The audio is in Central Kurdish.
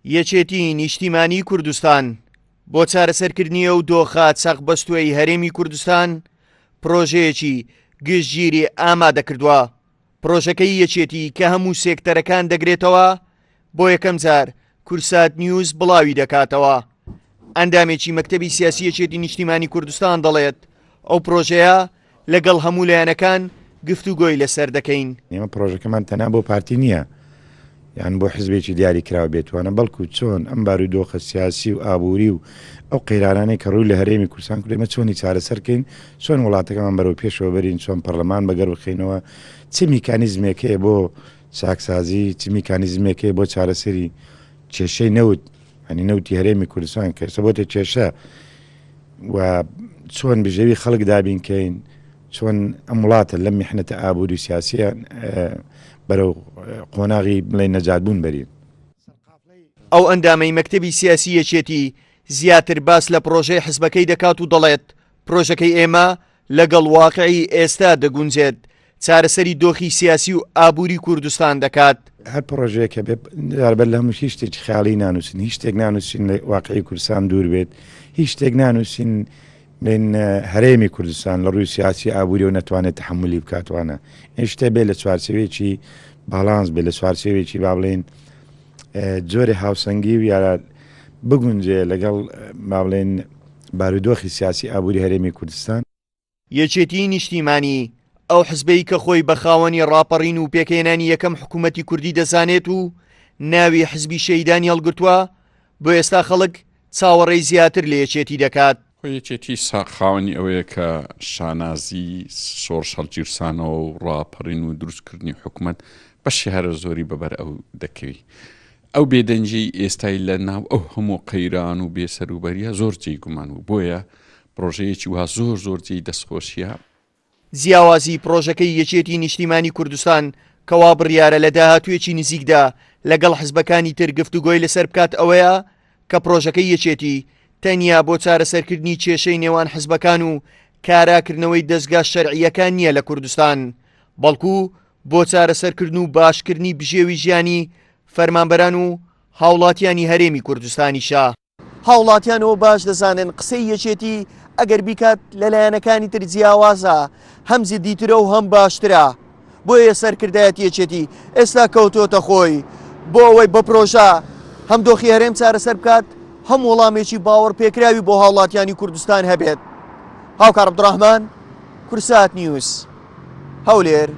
یەکێتی نیشتیمانی کوردستان بۆ چارەسەرکردنی ئەو دۆخە چەقبەستووەی هەرێمی کوردستان پرۆژەیەکی گشتگیری ئامادە کردووە. پرۆژەکەی یەکێتی کە هەموو سێکتەرەکان دەگرێتەوە بۆ یەکەم جار کورسات نیوز بڵاوی دەکاتەوە. ئەندامێکی مەکتەبی سیاسی یەکێتی نیشتیمانی کوردستان دەڵێت ئەو پرۆژەیە لەگەڵ هەموو لایەنەکان گفتوگۆی لەسەر دەکەین. ئێمە پرۆژەکەمان تەنها بۆ پارتی نییە، یان بۆ حزبێکی دیاری کراوە بێتوانە، بەڵکو چۆن ئەم بارودۆخە سیاسی و ئابووری و ئەو قەیرانانەی کە ڕووی لە هەرێمی کوردستان کردێمە چۆنی چارەسەرکەین، چۆن وڵاتەکەمان بەرەو پێشەوە بەرین، چۆن پەرلەمان بەگەر بخینەوە، چ میکانیزمێکەیە بۆ چاکسازی، چ میکانیزمێکەیە بۆ چارەسەری کێشەی نەوت، هەنی نەوتی هەرێمی کوردستان کەسە بۆتە کێشە و چۆن بژێوی خەڵک دابینکەین، چۆن ئەم وڵاتە لەم میحنەتە ئابووری سیاسیە بەرەو قۆناغی بڵێ نەجاتبوون بەرین. ئەو ئەندامەی مەکتەبی سیاسی یەکێتی زیاتر باس لە پرۆژەی حزبەکەی دەکات و دەڵێت پرۆژەکەی ئێمە لەگەڵ واقعی ئێستا دەگونجێت، چارەسەری دۆخی سیاسی و ئابووری کوردستان دەکات. هەر پرۆژەیەکە بێ لە هەموو هیچ شتێکی خیاڵی نانووسین، هیچ شتێک نانووسین لە واقعی کوردستان دوور بێت، هیچ شتێک نانووسین بین هەرێمی کوردستان لە ڕووی سیاسی ئابووری و نەتوانێت تحملی بکاتوانە. هیچ شتێ بێ لە چوارچێوێکی باڵانس بێ، لە چوارچێوێکی با بڵێن جۆرە هاوسەنگی و یا بگونجێ لەگەڵ با بڵێن بارودۆخی سیاسی ئابووری هەرێمی کوردستان. یەکێتی نیشتیمانی ئەو حزبەی کە خۆی بە خاوەنی ڕاپەڕین و پێکهێنانی یەکەم حکوومەتی کوردی دەزانێت و ناوی حزبی شەیدانی هەڵگرتووە، بۆ ئێستا خەڵک چاوەڕێی زیاتر لە یەکێتی دەکات. یەکێتی خاوەنی ئەوەیە کە شانازی سۆرش هەڵگیرسانەوە و ڕاپەڕین و دروستکردنی حکوومەت بەشی هەرە زۆری بەبەر ئەو دەکەوی. ئەو بێدەنجی ئێستای لە ناو ئەو هەموو قەیران و بێسەروبەریە زۆر جێی گومان و بۆیە پرۆژەیەکی وها زۆر جێی دەستخۆشیە. جیاوازی پرۆژەکەی یەکێتی نیشتیمانی کوردستان کەوا بڕیارە لە داهاتوێکی نزیکدا لەگەڵ حزبەکانی تر گفتوگۆی لەسەر بکات ئەوەیە کە پرۆژەکەی یەکێتی تەنیا بۆ چارەسەرکردنی کێشەی نێوان حزبەکان و کاراکردنەوەی دەستگا شەرعیەکان نییە لە کوردستان، بەڵکو بۆ چارەسەرکردن و باشکردنی بژێوی ژیانی فەرمانبەران و هاوڵاتیانی هەرێمی کوردستانیشە. هاوڵاتیانەوە باش دەزانن قسەی یەکێتی ئەگەر بیکات لەلایەنەکانی تر جیاوازە، هەم زیدیترە و هەم باشترە. بۆیە سەرکردایەتی یەکێتی ئێستا کەوتۆتە خۆی بۆ ئەوەی بە پرۆژە هەم دۆخی هەرێم چارەسەر بکات، هەم وەڵامێکی باوەڕ پێکراوی بۆ هاوڵاتیانی کوردستان هەبێت. هاوکار عەبدوڕەحمان، کورسات نیوز، هەولێر.